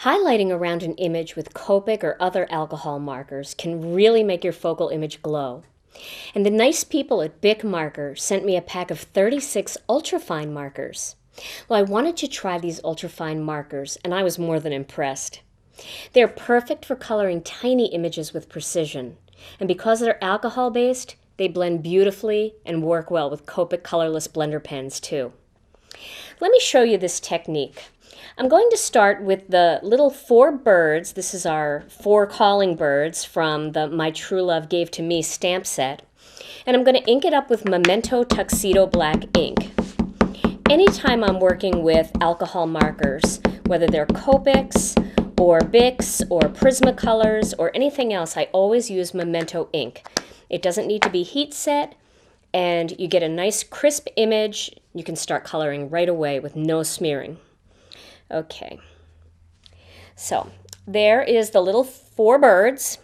Highlighting around an image with Copic or other alcohol markers can really make your focal image glow. And the nice people at Bic Marker sent me a pack of 36 ultrafine markers. Well, I wanted to try these ultrafine markers, and I was more than impressed. They're perfect for coloring tiny images with precision. And because they're alcohol-based, they blend beautifully and work well with Copic colorless blender pens too. Let me show you this technique. I'm going to start with the little 4 birds. This is our 4 calling birds from the My True Love Gave to Me stamp set. And I'm going to ink it up with Memento Tuxedo Black ink. Anytime I'm working with alcohol markers, whether they're Copics or Bics or Prismacolors or anything else, I always use Memento ink. It doesn't need to be heat set, and you get a nice crisp image. You can start coloring right away with no smearing. Okay, so there is the little 4 birds.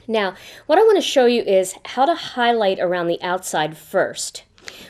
Now, what I want to show you is how to highlight around the outside first.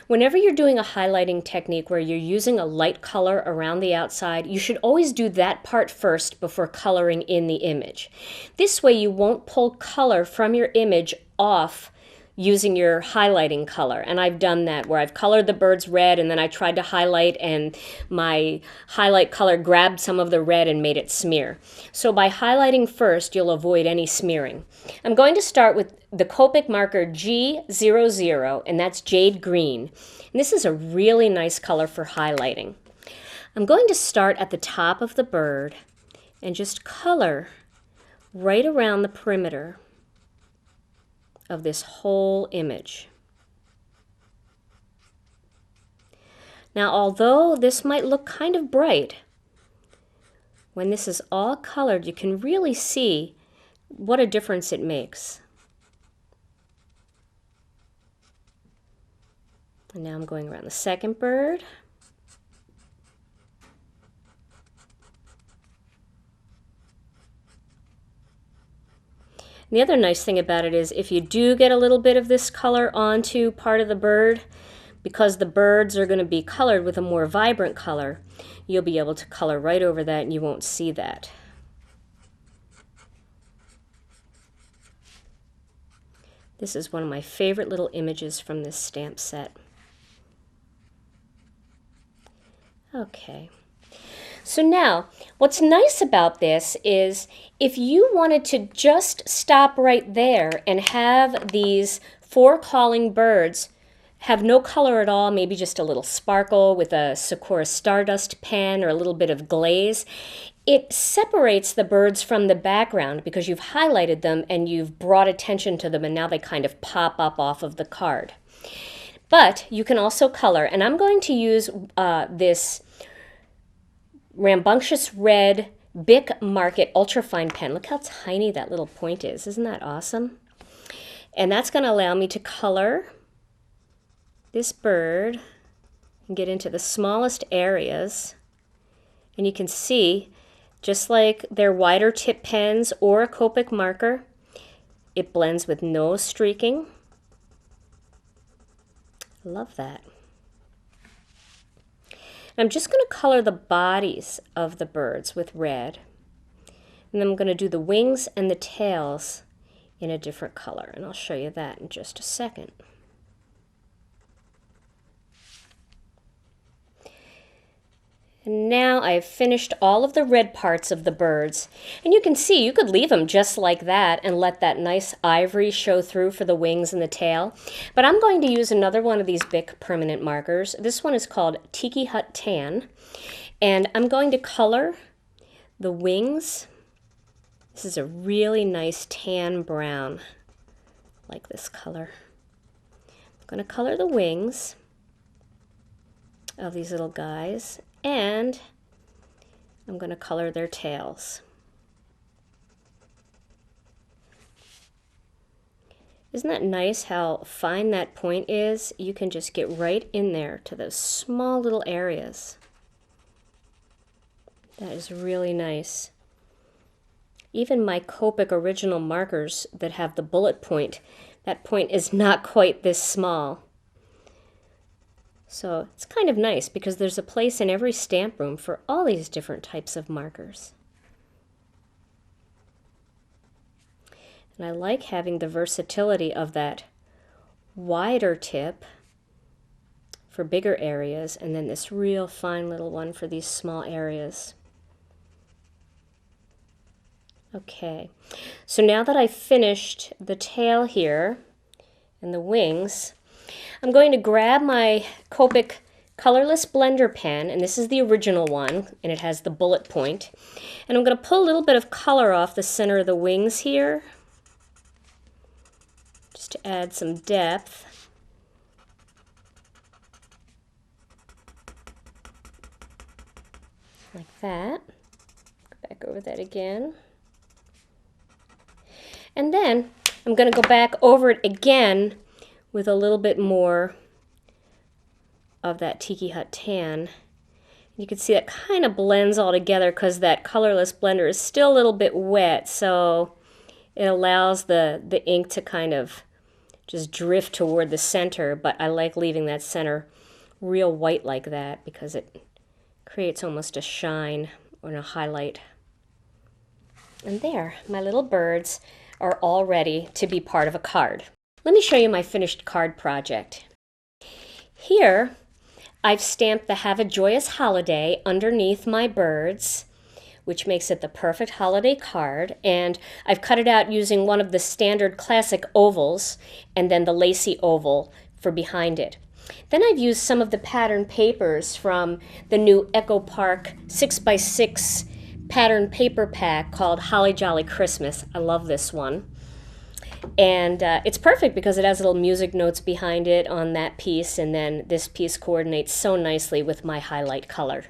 Whenever you're doing a highlighting technique where you're using a light color around the outside, you should always do that part first before coloring in the image. This way you won't pull color from your image off using your highlighting color. And I've done that where I've colored the birds red and then I tried to highlight and my highlight color grabbed some of the red and made it smear. So by highlighting first, you'll avoid any smearing. I'm going to start with the Copic marker G00, and that's jade green. And this is a really nice color for highlighting. I'm going to start at the top of the bird and just color right around the perimeter of this whole image. Now, although this might look kind of bright, when this is all colored, you can really see what a difference it makes. And now I'm going around the second bird. And the other nice thing about it is if you do get a little bit of this color onto part of the bird, because the birds are going to be colored with a more vibrant color, you'll be able to color right over that and you won't see that. This is one of my favorite little images from this stamp set. Okay. So now, what's nice about this is if you wanted to just stop right there and have these 4 calling birds have no color at all, maybe just a little sparkle with a Sakura Stardust pen or a little bit of glaze, it separates the birds from the background because you've highlighted them and you've brought attention to them and now they kind of pop up off of the card. But you can also color, and I'm going to use this Rambunctious Red Bic Market Ultrafine pen. Look how tiny that little point is. Isn't that awesome? And that's going to allow me to color this bird and get into the smallest areas. And you can see, just like their wider tip pens or a Copic marker, it blends with no streaking. I love that. I'm just going to color the bodies of the birds with red. And then I'm going to do the wings and the tails in a different color. And I'll show you that in just a second. And now I've finished all of the red parts of the birds. And you can see you could leave them just like that and let that nice ivory show through for the wings and the tail. But I'm going to use another one of these Bic permanent markers. This one is called Tiki Hut Tan. And I'm going to color the wings. This is a really nice tan brown, like this color. I'm going to color the wings of these little guys. And I'm going to color their tails. Isn't that nice how fine that point is? You can just get right in there to those small little areas. That is really nice. Even my Copic original markers that have the bullet point, that point is not quite this small. So it's kind of nice because there's a place in every stamp room for all these different types of markers. And I like having the versatility of that wider tip for bigger areas, and then this real fine little one for these small areas. Okay, so now that I've finished the tail here and the wings, I'm going to grab my Copic colorless blender pen, and this is the original one, and it has the bullet point, and I'm going to pull a little bit of color off the center of the wings here, just to add some depth. Like that. Go back over that again. And then I'm going to go back over it again with a little bit more of that Tiki Hut tan. You can see that kind of blends all together because that colorless blender is still a little bit wet, so it allows the ink to kind of just drift toward the center, but I like leaving that center real white like that because it creates almost a shine or a highlight. And there, my little birds are all ready to be part of a card. Let me show you my finished card project. Here, I've stamped the Have a Joyous Holiday underneath my birds, which makes it the perfect holiday card, and I've cut it out using one of the standard classic ovals and then the lacy oval for behind it. Then I've used some of the pattern papers from the new Echo Park 6x6 pattern paper pack called Holly Jolly Christmas. I love this one. And it's perfect because it has little music notes behind it on that piece, and then this piece coordinates so nicely with my highlight color.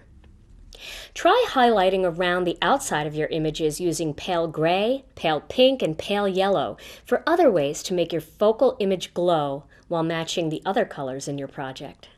Try highlighting around the outside of your images using pale gray, pale pink, and pale yellow for other ways to make your focal image glow while matching the other colors in your project.